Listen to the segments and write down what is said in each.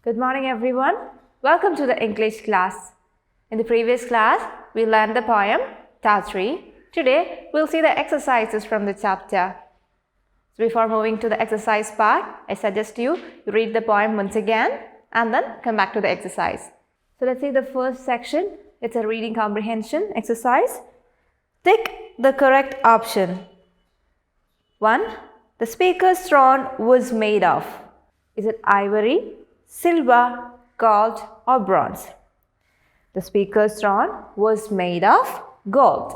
Good morning everyone. Welcome to the English class. In the previous class, we learned the poem Tartary. Today, we'll see the exercises from the chapter. So before moving to the exercise part, I suggest you read the poem once again and then come back to the exercise. So let's see the first section. It's a reading comprehension exercise. Tick the correct option. 1. The speaker's throne was made of. Is it ivory, silver, gold or bronze? The speaker's throne was made of gold.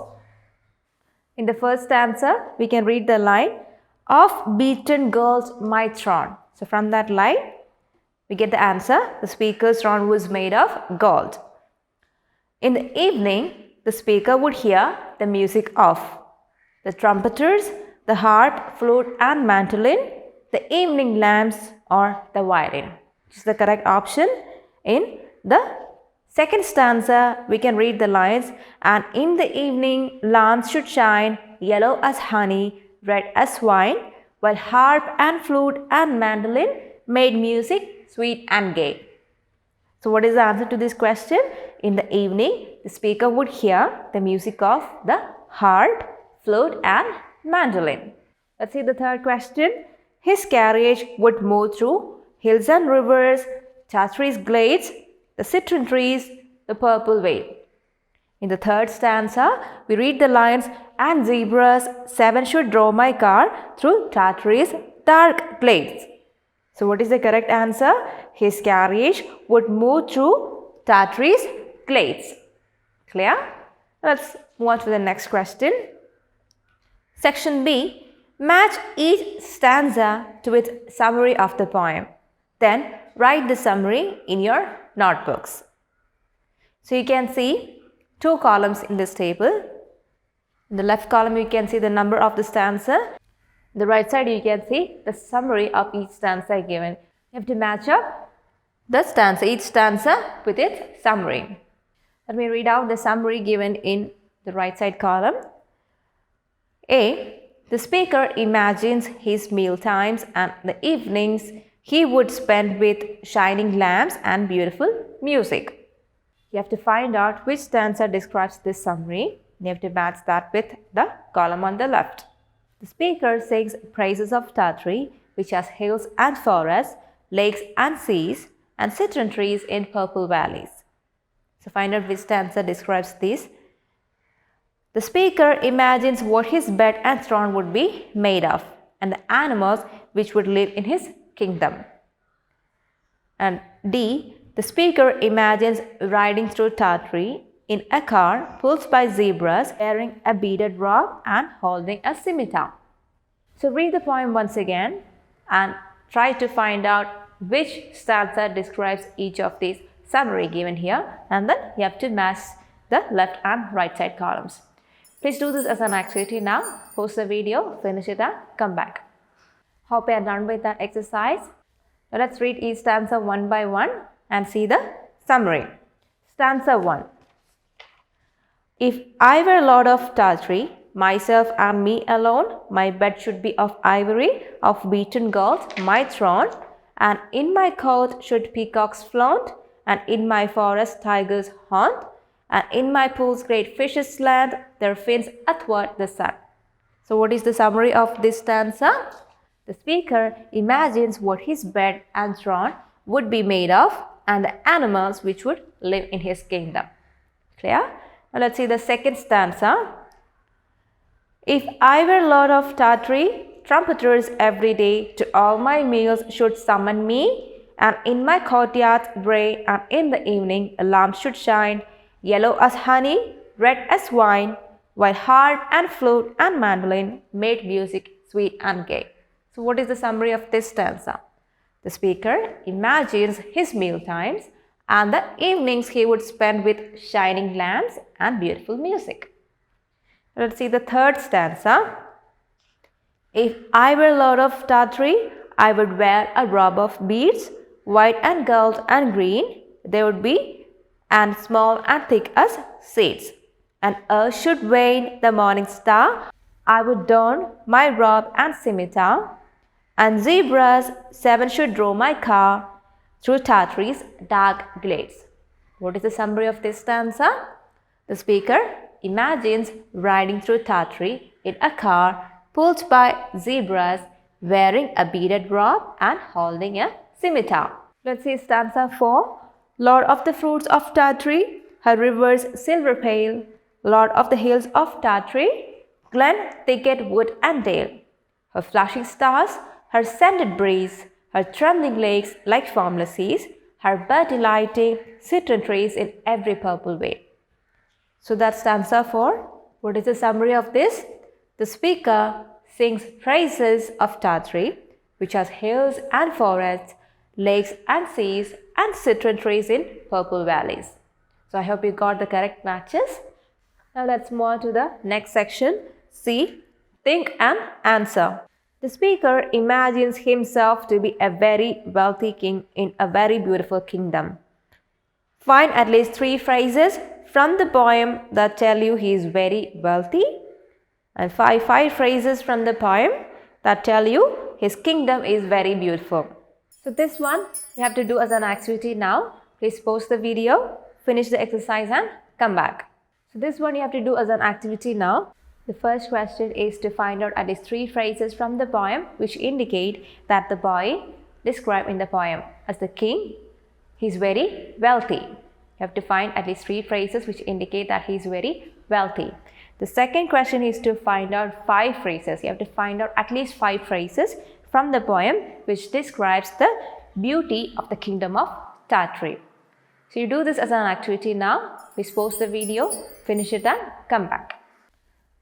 In the first stanza, we can read the line, "Of beaten gold my throne." So from that line, we get the answer. The speaker's throne was made of gold. In the evening, the speaker would hear the music of the trumpeters, the harp, flute and mandolin, the evening lamps or the violin. This is the correct option. In the second stanza, we can read the lines, "And in the evening lamps should shine, yellow as honey, red as wine, while harp and flute and mandolin made music sweet and gay." So what is the answer to this question? In the evening, the speaker would hear the music of the harp, flute and mandolin. Let's see the third question. His carriage would move through hills and rivers, Tartary's glades, the citron trees, the purple vale. In the third stanza, we read the lines, "And zebras 7 should draw my car through Tartary's dark glades." So what is the correct answer? His carriage would move through Tartary's glades. Clear? Let's move on to the next question. Section B. Match each stanza to its summary of the poem. Then write the summary in your notebooks. So you can see two columns in this table. In the left column, you can see the number of the stanza. On the right side, you can see the summary of each stanza given. You have to match up the stanza, each stanza with its summary. Let me read out the summary given in the right side column. A. The speaker imagines his meal times and the evenings he would spend with shining lamps and beautiful music. You have to find out which stanza describes this summary. You have to match that with the column on the left. The speaker sings praises of Tartary, which has hills and forests, lakes and seas, and citron trees in purple valleys. So find out which stanza describes this. The speaker imagines what his bed and throne would be made of and the animals which would live in his kingdom. And D. The speaker imagines riding through Tartary in a car pulled by zebras wearing a beaded robe and holding a scimitar. So read the poem once again and try to find out which stanza describes each of these summary given here, and then you have to match the left and right side columns. Please do this as an activity now. Pause the video, finish it and come back. Hope you are done with that exercise. Now let's read each stanza one by one and see the summary. Stanza 1. If I were lord of Tartary, myself and me alone, my bed should be of ivory, of beaten gold, my throne, and in my court should peacocks flaunt, and in my forest tigers haunt, and in my pools great fishes land their fins athwart the sun. So what is the summary of this stanza? The speaker imagines what his bed and throne would be made of and the animals which would live in his kingdom. Clear? Now let's see the second stanza. If I were lord of Tartary, trumpeters every day to all my meals should summon me, and in my courtyards bray, and in the evening a lamp should shine, yellow as honey, red as wine, while harp and flute and mandolin made music sweet and gay. So what is the summary of this stanza? The speaker imagines his meal times and the evenings he would spend with shining lamps and beautiful music. Let's see the third stanza. If I were lord of Tartary, I would wear a robe of beads, white and gold and green. They would be and small and thick as seeds. And earth should wane the morning star. I would don my robe and scimitar. And zebras 7 should draw my car through Tartary's dark glades. What is the summary of this stanza? The speaker imagines riding through Tartary in a car pulled by zebras, wearing a beaded robe and holding a scimitar. Let's see stanza 4. Lord of the fruits of Tartary, her rivers silver pale. Lord of the hills of Tartary, glen, thicket, wood and dale. Her flashing stars, her scented breeze, her trembling lakes like formless seas, her bird delighting citron trees in every purple way. So that's stanza 4. What is the summary of this? The speaker sings praises of Tartary, which has hills and forests, lakes and seas, and citron trees in purple valleys. So I hope you got the correct matches. Now let's move on to the next section. C. Think and answer. The speaker imagines himself to be a very wealthy king in a very beautiful kingdom. Find at least 3 phrases from the poem that tell you he is very wealthy, and 5 phrases from the poem that tell you his kingdom is very beautiful. So this one you have to do as an activity now. Please pause the video, finish the exercise and come back. So this one you have to do as an activity now. The first question is to find out at least 3 phrases from the poem which indicate that the boy described in the poem as the king, he is very wealthy. You have to find at least 3 phrases which indicate that he is very wealthy. The second question is to find out 5 phrases. You have to find out at least 5 phrases from the poem which describes the beauty of the kingdom of Tartary. So you do this as an activity now. Please pause the video, finish it and come back.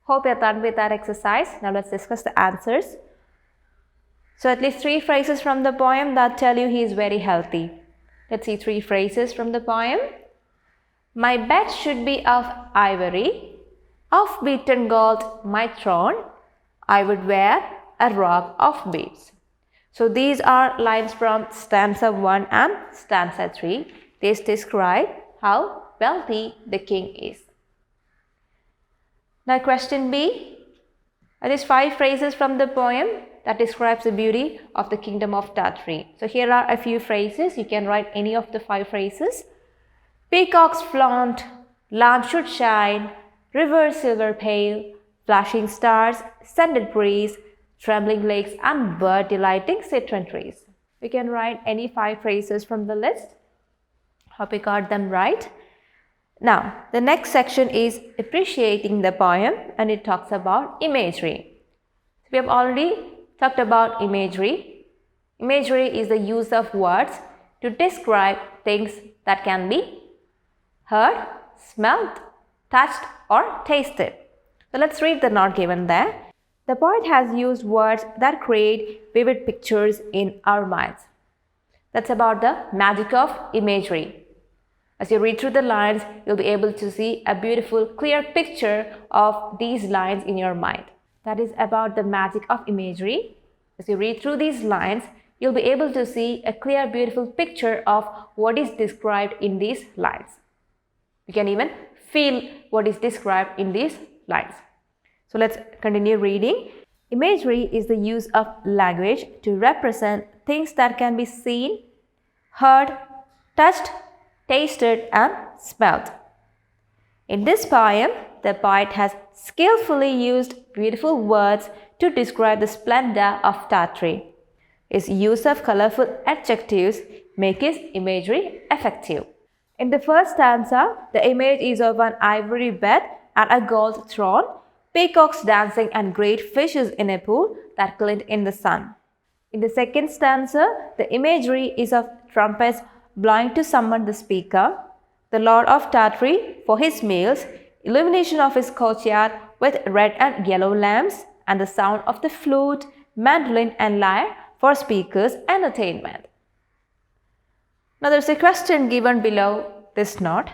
Hope you are done with that exercise. Now let's discuss the answers. So at least 3 phrases from the poem that tell you he is very healthy. Let's see 3 phrases from the poem. My bed should be of ivory, of beaten gold my throne, I would wear a robe of beads. So these are lines from stanza 1 and stanza 3. These describe how wealthy the king is. Now question B. At least 5 phrases from the poem that describes the beauty of the kingdom of Tartary. So here are a few phrases. You can write any of the 5 phrases. Peacocks flaunt, lamps should shine, river silver pale, flashing stars, scented breeze, trembling lakes and bird delighting citron trees. You can write any 5 phrases from the list. Hope you got them right. Now, the next section is appreciating the poem and it talks about imagery. So we have already talked about imagery. Imagery is the use of words to describe things that can be heard, smelled, touched or tasted. So let's read the note given there. The poet has used words that create vivid pictures in our minds. That's about the magic of imagery. As you read through the lines, you'll be able to see a beautiful, clear picture of these lines in your mind. That is about the magic of imagery. As you read through these lines, you'll be able to see a clear, beautiful picture of what is described in these lines. You can even feel what is described in these lines. So let's continue reading. Imagery is the use of language to represent things that can be seen, heard, touched, tasted and smelled. In this poem, the poet has skillfully used beautiful words to describe the splendor of Tartary. His use of colorful adjectives makes his imagery effective. In the first stanza, the image is of an ivory bed and a gold throne, peacocks dancing and great fishes in a pool that glint in the sun. In the second stanza, the imagery is of trumpets blowing to summon the speaker, the lord of Tartary for his meals, illumination of his courtyard with red and yellow lamps, and the sound of the flute, mandolin and lyre for speaker's entertainment. Now there is a question given below this note.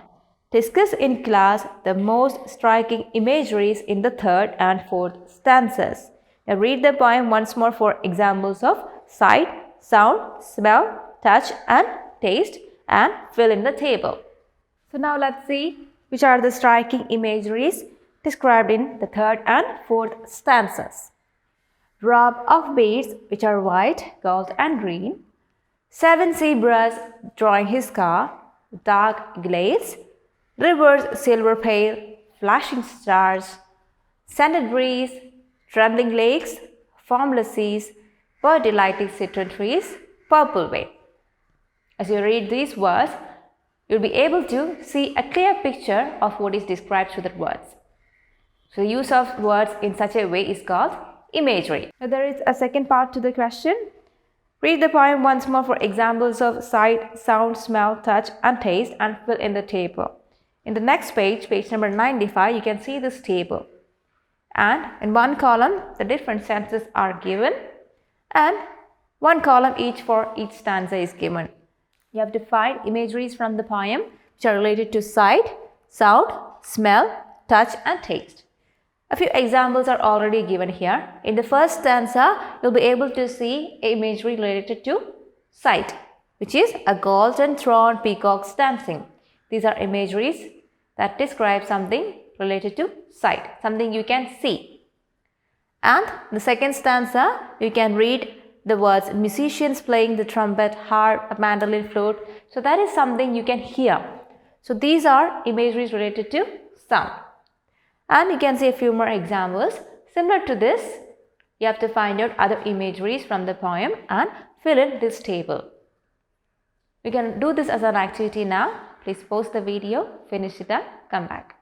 Discuss in class the most striking imageries in the third and fourth stanzas. Now read the poem once more for examples of sight, sound, smell, touch and taste and fill in the table. So now let's see which are the striking imageries described in the third and fourth stanzas. Robe of beads which are white, gold and green. 7 zebras drawing his car, dark glades, rivers silver pale, flashing stars, scented breeze, trembling lakes, formless seas, bird delighting citron trees, purple veil. As you read these words, you'll be able to see a clear picture of what is described through the words. So the use of words in such a way is called imagery. Now there is a second part to the question. Read the poem once more for examples of sight, sound, smell, touch and taste and fill in the table. In the next page, page number 95, you can see this table. And in one column, the different senses are given and one column each for each stanza is given. You have to find imageries from the poem which are related to sight, sound, smell, touch and taste. A few examples are already given here. In the first stanza, you'll be able to see imagery related to sight, which is a golden throne peacocks dancing. These are imageries that describe something related to sight, something you can see. And the second stanza, you can read the words musicians playing the trumpet, harp, mandolin, flute. So that is something you can hear. So these are imageries related to sound. And you can see a few more examples. Similar to this, you have to find out other imageries from the poem and fill in this table. You can do this as an activity now. Please pause the video, finish it and come back.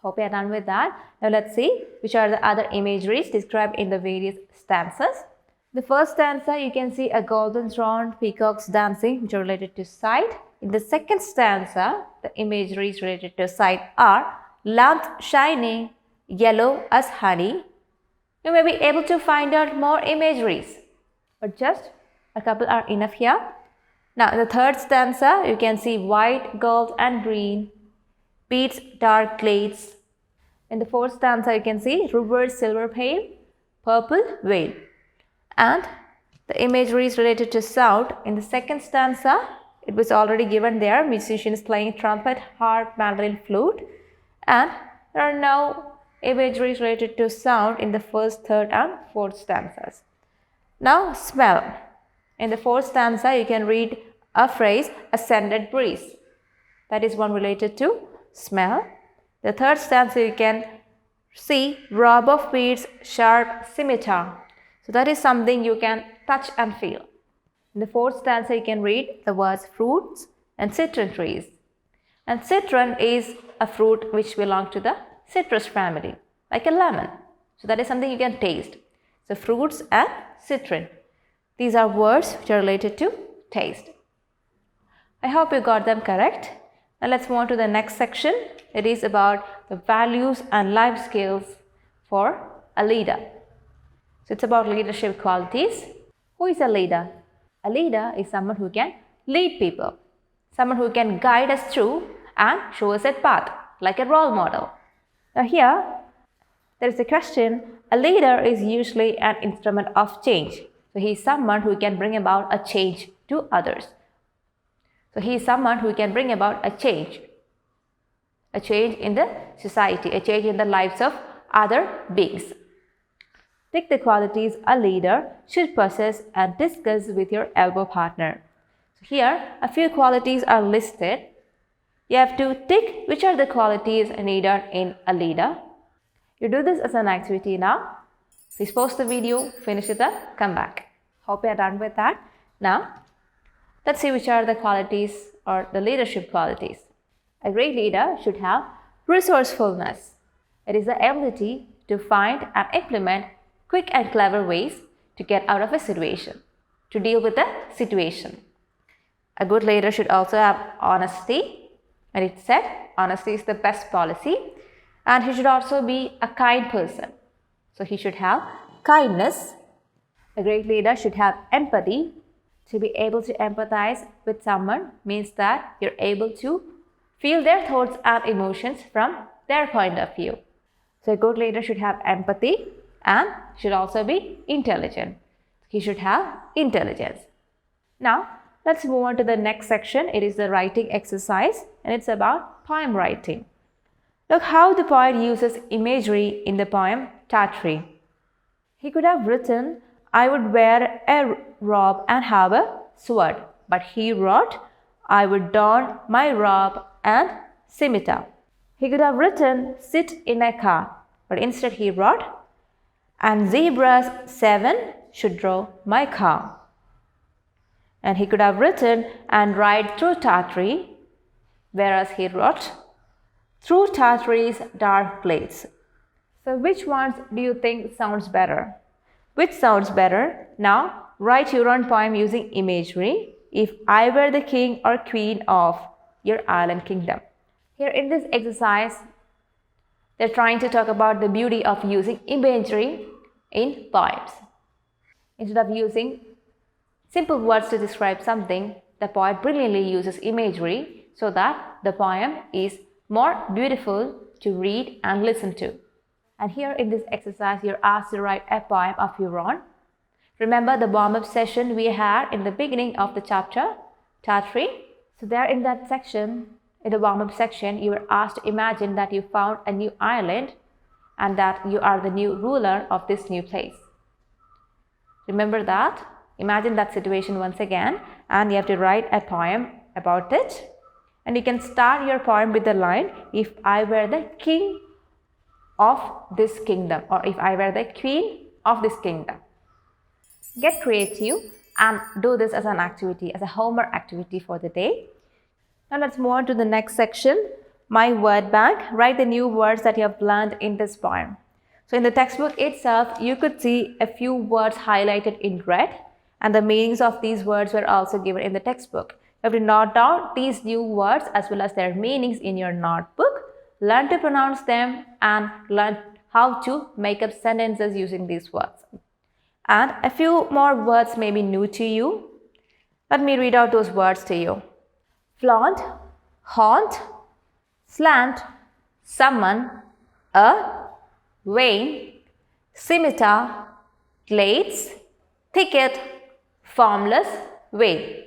Hope you are done with that. Now let's see which are the other imageries described in the various stanzas. The first stanza, you can see a golden throne, peacocks dancing, which are related to sight. In the second stanza, the imageries related to sight are lamps shining, yellow as honey. You may be able to find out more imageries, but just a couple are enough here. Now, in the third stanza, you can see white, gold and green, beads, dark glades. In the fourth stanza, you can see rivers, silver pale, purple veil. And the imagery is related to sound. In the second stanza, it was already given there, musicians playing trumpet, harp, mandolin, flute. And there are no imageries related to sound in the first, third and fourth stanzas. Now, smell. In the fourth stanza, you can read a phrase, a scented breeze. That is one related to smell. The third stanza, you can see rob of beads, sharp scimitar. So that is something you can touch and feel. In the fourth stanza, you can read the words fruits and citron trees. And citron is a fruit which belongs to the citrus family, like a lemon. So that is something you can taste. So fruits and citron. These are words which are related to taste. I hope you got them correct. Now let's move on to the next section. It is about the values and life skills for a leader. So it's about leadership qualities. Who is a leader? A leader is someone who can lead people, someone who can guide us through and show us a path, like a role model. Now here, there is a question. A leader is usually an instrument of change. So he is someone who can bring about a change to others. So he is someone who can bring about a change in the society, a change in the lives of other beings. Tick the qualities a leader should possess and discuss with your elbow partner. So here, a few qualities are listed. You have to tick which are the qualities needed in a leader. You do this as an activity now. Please pause the video, finish it and come back. Hope you are done with that. Now, let's see which are the qualities or the leadership qualities. A great leader should have resourcefulness. It is the ability to find and implement quick and clever ways to get out of a situation, to deal with a situation. A good leader should also have honesty. And it said, honesty is the best policy. And he should also be a kind person. So he should have kindness. A great leader should have empathy. To be able to empathize with someone means that you're able to feel their thoughts and emotions from their point of view. So a good leader should have empathy and should also be intelligent. He should have intelligence. Now, let's move on to the next section. It is the writing exercise and it's about poem writing. Look how the poet uses imagery in the poem Tartary. He could have written, I would wear a robe and have a sword. but he wrote, I would don my robe and scimitar. He could have written, sit in a car, but instead he wrote, and zebras 7 should draw my car. And he could have written, and ride through Tartary, whereas he wrote, through Tartary's dark glades. So which ones do you think sounds better? Which sounds better? Now write your own poem using imagery. If I were the king or queen of your island kingdom. Here in this exercise, they're trying to talk about the beauty of using imagery in poems. Instead of using simple words to describe something, the poet brilliantly uses imagery so that the poem is more beautiful to read and listen to. And here in this exercise, you're asked to write a poem of your own. Remember the warm-up session we had in the beginning of the chapter, Tartary? So there in that section, in the warm-up section, you were asked to imagine that you found a new island and that you are the new ruler of this new place. Remember that? Imagine that situation once again, and you have to write a poem about it. And you can start your poem with the line, if I were the king of this kingdom, or if I were the queen of this kingdom. Get creative and do this as an activity, as a homework activity for the day. Now let's move on to the next section, my word bank. Write the new words that you have learned in this poem. So in the textbook itself, you could see a few words highlighted in red, and the meanings of these words were also given in the textbook. You have to note down these new words as well as their meanings in your notebook. Learn to pronounce them and learn how to make up sentences using these words. And a few more words may be new to you. Let me read out those words to you. Flaunt, haunt, slant, summon, vein, scimitar, glades, thicket, formless, vein.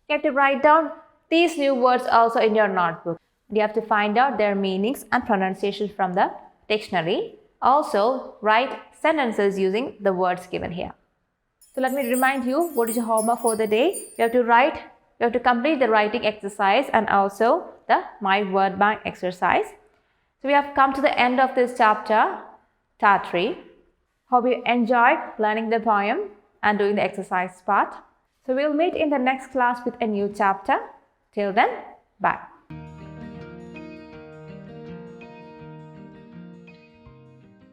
You have to write down these new words also in your notebook. You have to find out their meanings and pronunciations from the dictionary. Also, write sentences using the words given here. So let me remind you, what is your homework for the day? You have to complete the writing exercise and also the My Word Bank exercise. So we have come to the end of this chapter, Tartary. Hope you enjoyed learning the poem and doing the exercise part. So we'll meet in the next class with a new chapter. Till then, bye.